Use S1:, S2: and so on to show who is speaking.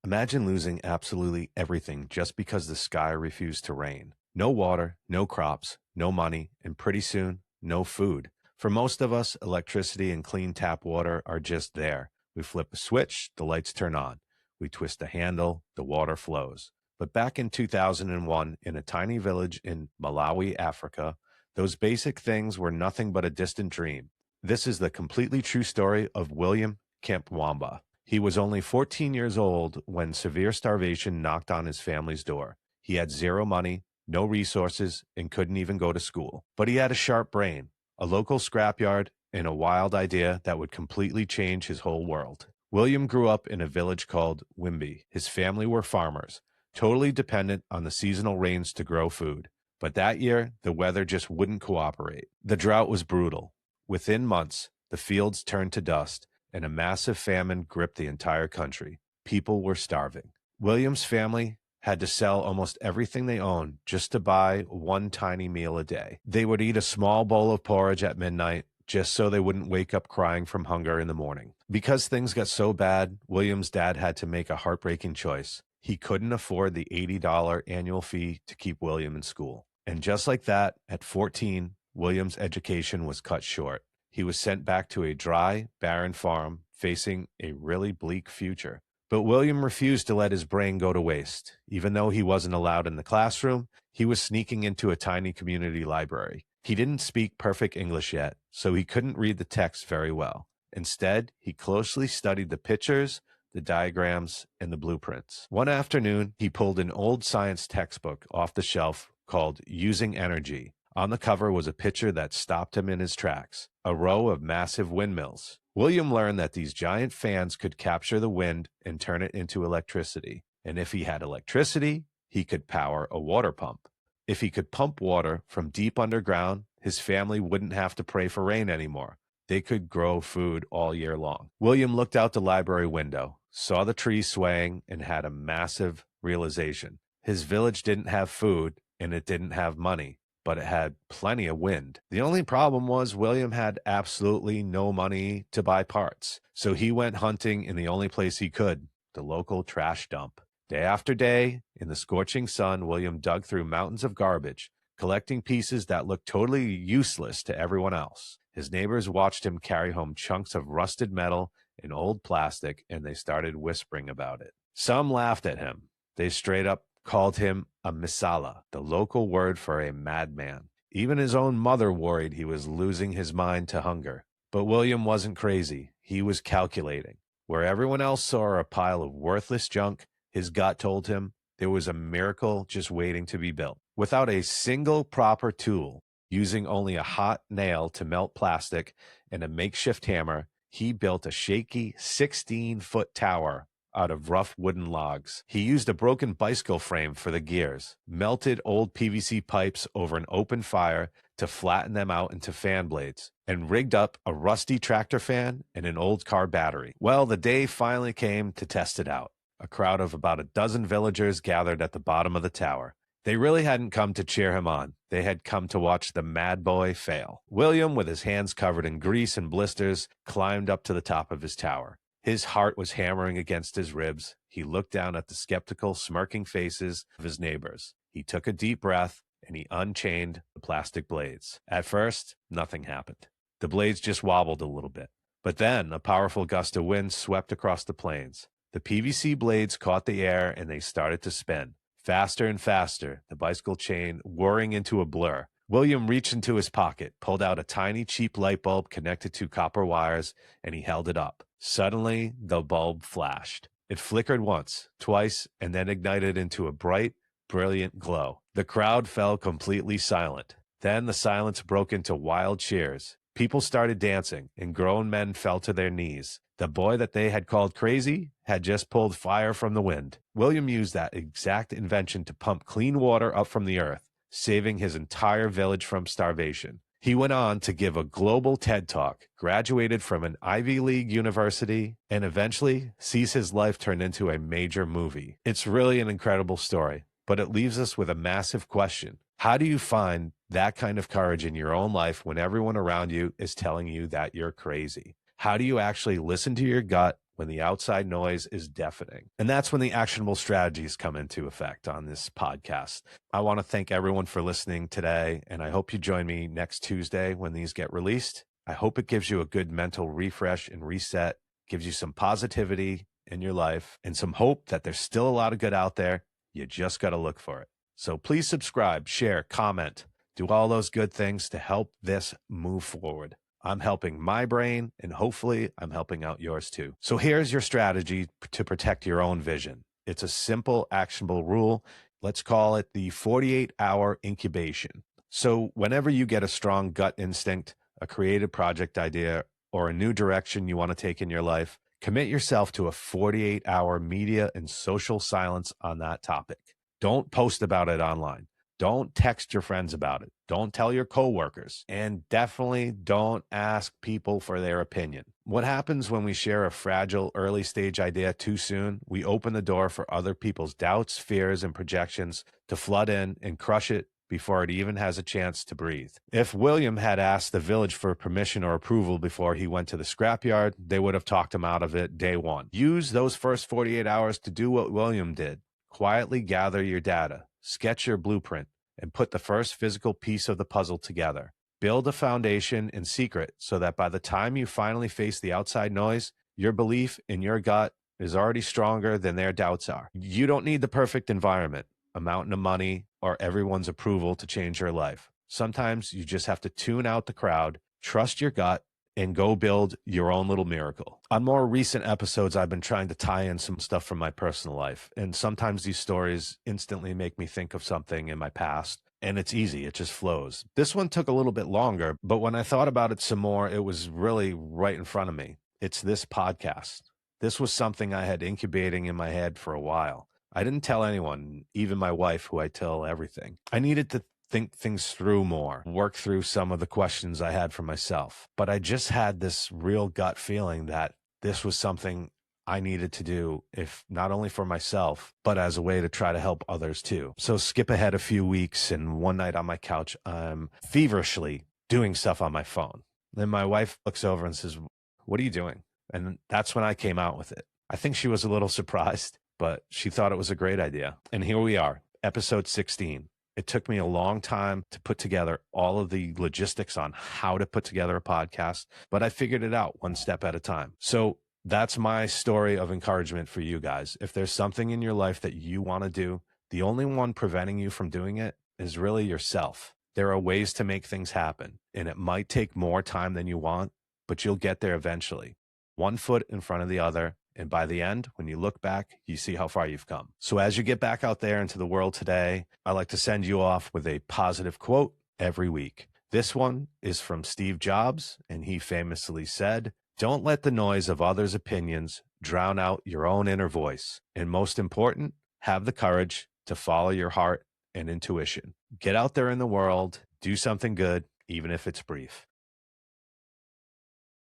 S1: Imagine losing absolutely everything just because the sky refused to rain. No water, no crops, no money, and pretty soon, no food. For most of us, electricity and clean tap water are just there. We flip a switch, the lights turn on. We twist a handle, the water flows. But back in 2001, in a tiny village in Malawi, Africa, those basic things were nothing but a distant dream. This is the completely true story of William Kamkwamba. He was only 14 years old when severe starvation knocked on his family's door. He had zero money, no resources, and couldn't even go to school. But he had a sharp brain, a local scrapyard, and a wild idea that would completely change his whole world. William grew up in a village called Windmill. His family were farmers, totally dependent on the seasonal rains to grow food. But that year, the weather just wouldn't cooperate. The drought was brutal. Within months, the fields turned to dust, and a massive famine gripped the entire country. People were starving. William's family had to sell almost everything they owned just to buy one tiny meal a day. They would eat a small bowl of porridge at midnight just so they wouldn't wake up crying from hunger in the morning. Because things got so bad, William's dad had to make a heartbreaking choice. He couldn't afford the $80 annual fee to keep William in school. And just like that, at 14, William's education was cut short. He was sent back to a dry, barren farm, facing a really bleak future. But William refused to let his brain go to waste. Even though he wasn't allowed in the classroom, he was sneaking into a tiny community library. He didn't speak perfect English yet, so he couldn't read the text very well. Instead, he closely studied the pictures, the diagrams, and the blueprints. One afternoon, he pulled an old science textbook off the shelf called Using Energy. On the cover was a picture that stopped him in his tracks, a row of massive windmills. William learned that these giant fans could capture the wind and turn it into electricity. And if he had electricity, he could power a water pump. If he could pump water from deep underground, his family wouldn't have to pray for rain anymore. They could grow food all year long. William looked out the library window, saw the trees swaying, and had a massive realization. His village didn't have food, and it didn't have money, but it had plenty of wind. The only problem was William had absolutely no money to buy parts. So he went hunting in the only place he could, the local trash dump. Day after day, in the scorching sun, William dug through mountains of garbage, collecting pieces that looked totally useless to everyone else. His neighbors watched him carry home chunks of rusted metal and old plastic, and they started whispering about it. Some laughed at him. They straight up called him a misala, the local word for a madman. Even his own mother worried he was losing his mind to hunger. But William wasn't crazy. He was calculating. Where everyone else saw a pile of worthless junk, his gut told him there was a miracle just waiting to be built. Without a single proper tool, using only a hot nail to melt plastic and a makeshift hammer, he built a shaky 16-foot tower out of rough wooden logs. He used a broken bicycle frame for the gears, melted old PVC pipes over an open fire to flatten them out into fan blades, and rigged up a rusty tractor fan and an old car battery. Well, the day finally came to test it out. A crowd of about a dozen villagers gathered at the bottom of the tower. They really hadn't come to cheer him on. They had come to watch the mad boy fail. William, with his hands covered in grease and blisters, climbed up to the top of his tower. His heart was hammering against his ribs. He looked down at the skeptical, smirking faces of his neighbors. He took a deep breath, and he unchained the plastic blades. At first, nothing happened. The blades just wobbled a little bit. But then, a powerful gust of wind swept across the plains. The PVC blades caught the air, and they started to spin. Faster and faster, the bicycle chain whirring into a blur. William reached into his pocket, pulled out a tiny cheap light bulb connected to copper wires, and he held it up. Suddenly, the bulb flashed. It flickered once, twice, and then ignited into a bright, brilliant glow. The crowd fell completely silent. Then the silence broke into wild cheers. People started dancing, and grown men fell to their knees. The boy that they had called crazy had just pulled fire from the wind. William used that exact invention to pump clean water up from the earth, saving his entire village from starvation. He went on to give a global TED Talk, graduated from an Ivy League university, and eventually sees his life turn into a major movie. It's really an incredible story, but it leaves us with a massive question. How do you find that kind of courage in your own life when everyone around you is telling you that you're crazy? How do you actually listen to your gut when the outside noise is deafening. And that's when the actionable strategies come into effect on this podcast. I want to thank everyone for listening today, and I hope you join me next Tuesday when these get released. I hope it gives you a good mental refresh and reset, gives you some positivity in your life and some hope that there's still a lot of good out there. You just got to look for it. So please subscribe, share, comment, do all those good things to help this move forward. I'm helping my brain, and hopefully I'm helping out yours too. So here's your strategy to protect your own vision. It's a simple, actionable rule. Let's call it the 48-hour incubation. So whenever you get a strong gut instinct, a creative project idea, or a new direction you want to take in your life, commit yourself to a 48-hour media and social silence on that topic. Don't post about it online. Don't text your friends about it. Don't tell your coworkers. And definitely don't ask people for their opinion. What happens when we share a fragile early stage idea too soon? We open the door for other people's doubts, fears, and projections to flood in and crush it before it even has a chance to breathe. If William had asked the village for permission or approval before he went to the scrapyard, they would have talked him out of it day one. Use those first 48 hours to do what William did. Quietly gather your data, sketch your blueprint, and put the first physical piece of the puzzle together. Build a foundation in secret so that by the time you finally face the outside noise, your belief in your gut is already stronger than their doubts are. You don't need the perfect environment, a mountain of money, or everyone's approval to change your life. Sometimes you just have to tune out the crowd, trust your gut, and go build your own little miracle. On more recent episodes, I've been trying to tie in some stuff from my personal life. And sometimes these stories instantly make me think of something in my past. And it's easy. It just flows. This one took a little bit longer, but when I thought about it some more, it was really right in front of me. It's this podcast. This was something I had incubating in my head for a while. I didn't tell anyone, even my wife, who I tell everything. I needed to think things through more, work through some of the questions I had for myself. But I just had this real gut feeling that this was something I needed to do, if not only for myself, but as a way to try to help others too. So skip ahead a few weeks, and one night on my couch, I'm feverishly doing stuff on my phone. Then my wife looks over and says, "What are you doing?" And that's when I came out with it. I think she was a little surprised, but she thought it was a great idea. And here we are, episode 16. It took me a long time to put together all of the logistics on how to put together a podcast, but I figured it out one step at a time. So that's my story of encouragement for you guys. If there's something in your life that you want to do, the only one preventing you from doing it is really yourself. There are ways to make things happen, and it might take more time than you want, but you'll get there eventually. One foot in front of the other. And by the end, when you look back, you see how far you've come. So as you get back out there into the world today, I like to send you off with a positive quote every week. This one is from Steve Jobs, and he famously said, "Don't let the noise of others' opinions drown out your own inner voice. And most important, have the courage to follow your heart and intuition. Get out there in the world, do something good, even if it's brief."